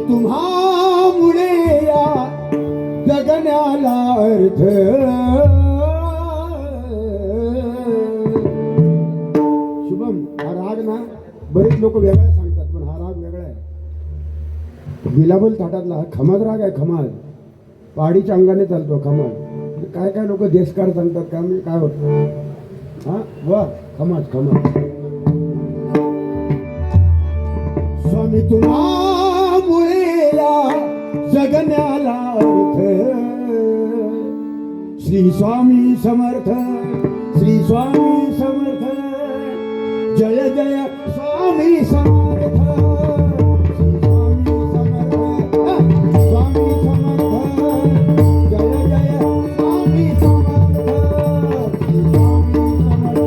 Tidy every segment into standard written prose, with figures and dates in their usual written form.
तुम्हामुळे या जगण्याला अर्थ. शुभम, हा राग ना बरेच लोक वेगळा सांगतात, पण हा राग वेगळा आहे. बिलाबल थाटातला हा खमाज राग आहे. खमाज पहाडीच्या अंगाने चालतो खमाज. काय काय लोक देशकार सांगतात, काय म्हणजे काय होत. हा वा खमाज खमाज. स्वामी तुम्हामुळे या जगण्याला अर्थ. श्री स्वामी समर्थ, श्री स्वामी समर्थ, जय जय स्वामी समर्थ. श्री स्वामी समर्थ, स्वामी समर्थ, जय जय स्वामी समर्थ. श्री स्वामी समर्थ.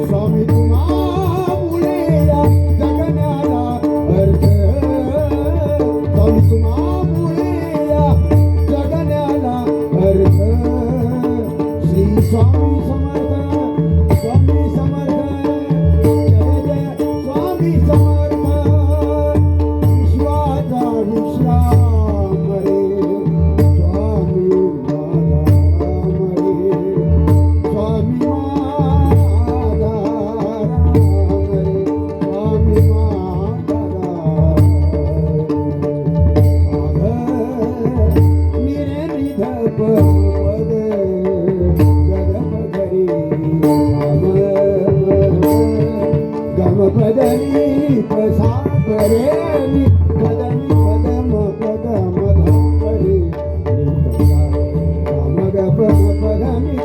स्वामी तुम्हामुळे या जगण्याला अर्थ. स्वामी तुम्हामुळे या जगण्याला अर्थ. श्री स्वामी समर्थ, स्वामी समर्थ, जय जय स्वामी समर्थ. विश्वाचा विश्राम रे स्वामी माझा रे. स्वामी माझा रे स्वामी माझा. निरे निध पद गगम घरी गम पदनी पसा परे पदनी पदम पदम धाम रे गम गम पदनी